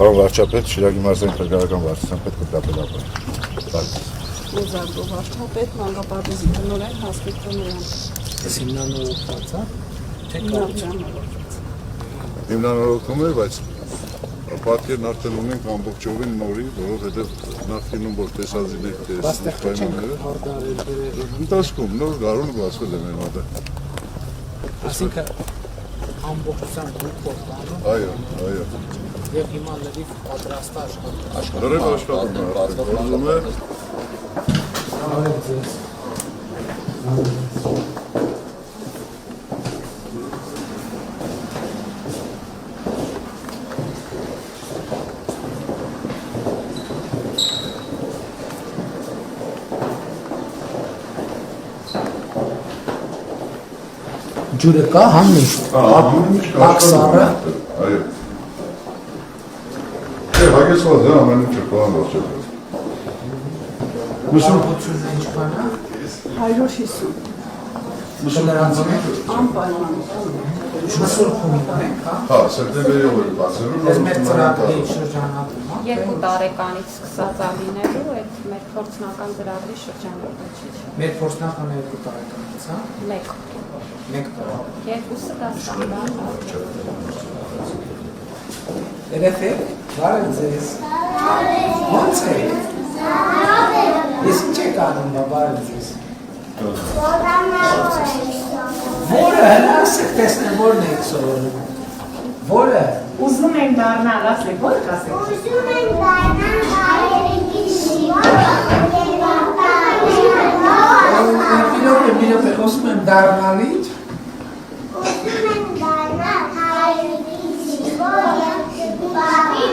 Պարոն վարչապետ, Շիրակի մարզային փրկարարական վարչության պետ կրկնապետապետ։ Մոզարգո վարչապետ, մանկապարտեզի տնօրեն Հասմիկ Տնոյան։ Ես հիմնանորոգված է, թե Հիմնանորոգում է, բայց պատկերն արդեն ունենք ամբողջովին նորի, որովհետև նախկինում որ տեսածին եք պայմանները։ Ընթացքում նոր գարուն բացվել է մեր մոտը։ Այսինքն ամբողջության գլուխով բանում։ Այո։ Եվ հիմա լրիվ պատրաստ աշխատում։ Լրիվ աշխատում է, գործում է։ Արեք ձեզ։ Ջուրը կա համիշտ։ Աքսարը։ Այո։ Հագեցված է ամեն ինչ պլան վարչապետ։ Մշակությունն ինչքան է։ 150։ Մշակությունն Անպայման։ մսուրխումին ենք, Հա, սեպտեմբերի օրը բացելու։ Ես մեր ծրագրի շրջանակում, 2 տարեկանից սկսած ալինելու այդ մեր փորձնական ծրագրի շրջանակից։ մեր փորձնական 2 տարեկանից, հա։ 1 տարի։ Երկուսը դասական։ Երեխեք, բարև ձեզ։ Ո՞նց եք։ Ես ինչ եք անում, բարև ձեզ։ Որը, հələ ասեք տեսնեմ, որն եք սովորում։ Որը։ Ուզում եմ դառնալ, ասեք, ո՞ր կասեք։ Ուզում եմ դառնալ հայրենիքի շիվը Մի րոպե, ուզում եմ դառնալ ինչ։ Ուզում եմ դառնալ հայրենիքի շիվը Պապի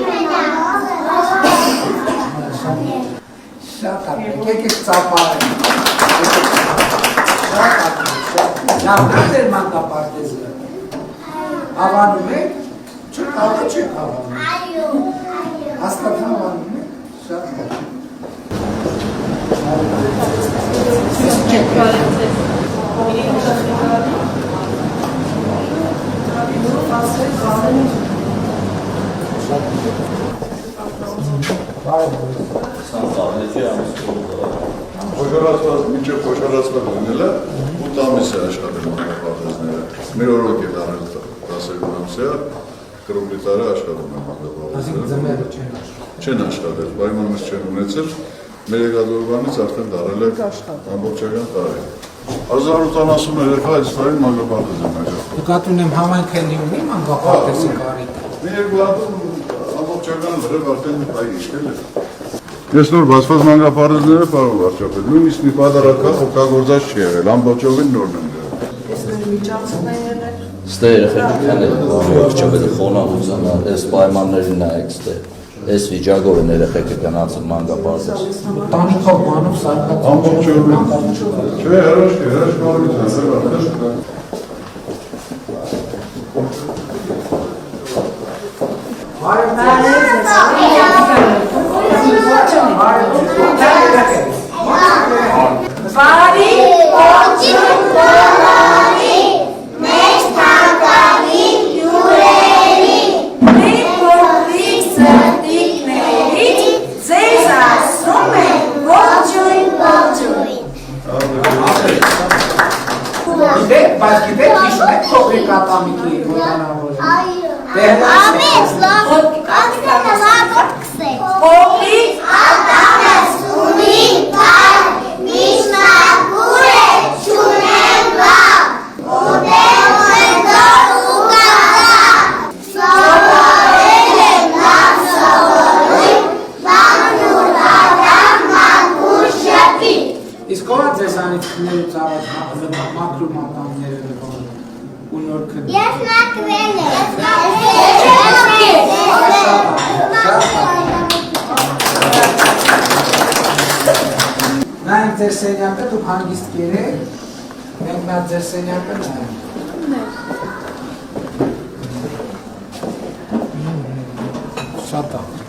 Շատ ատենք, եկեք ծապարեմ։ Լավ, նա դեր մանկապարտեզը։ Հավանում եք, չեք հավանում։ Այո Հաստատ հավանում եք, շատ լավ։ Խոշորացված, մինչև խոշորացված լինել է, 8 ամիս է աշխատել մանկապարտեզները։ Մեր օրոք է դարել 12 ամսյա, կրուբլի տարի աշխատում է մանկապարտեզները։ Այսինքն ձմերը չեն աշխատել։ Չեն աշխատել, պայմաններ չեն ունեցել, մեր եկածորվանից արդեն դարել է ամբողջական տարի։ 1080 երեխա այս տարին մանկապարտեզ են աշխատում։ Նկատի ունեմ համայնքն ունի մանկապարտեզի կարիք։ Մի երկու հատում ամբողջական լրիվ արդեն այ իշկել է։ Ես նոր բացված մանկապարտեզները, պարոն վարչապետ, նույնիսկ մի պատարական օգտագործած չի եղել, ամբողջովին նորն են դրել։ Ես մեր միջոցն է եղել։ Ստե երեխեքն են վարչապետը խոնավության, այս պայմաններին նայեք ստե։ Այս վիճակով են երեխեքը գնացել մանկապարտեզ։ Տանիքով մանով սարկած։ Ամբողջովին։ Չէ, հրաշք է։ Բարի ողջույն բոլորի, մեր թանկագին հյուրերի, մեր փոքրիկ սրտիկներից ձեզ ասում ենք ողջույն։ Բայց գիտեք, հիշում եք փոքրիկ ատամիկի հոյանավորը։ Ամեն լավ կացնը լավ կսեք։ Փոքրիկ ատամս ունի կար, միշտակուր է չունեմ լավ, ոտև են դոր ու կատա, սովորել եմ լավ սովորույն, բանուր ադամ մակուր շպի։ Իսկ ո՞ր է ձեզ անիծքներից առաջ մաքրում ատամները ու նոր քնի։ Ես մաքրել եմ։ Նայենք ձեր սենյակը, դուք հանգիստ կերեք, մենք նա ձեր սենյակը նայենք։ Շատ է։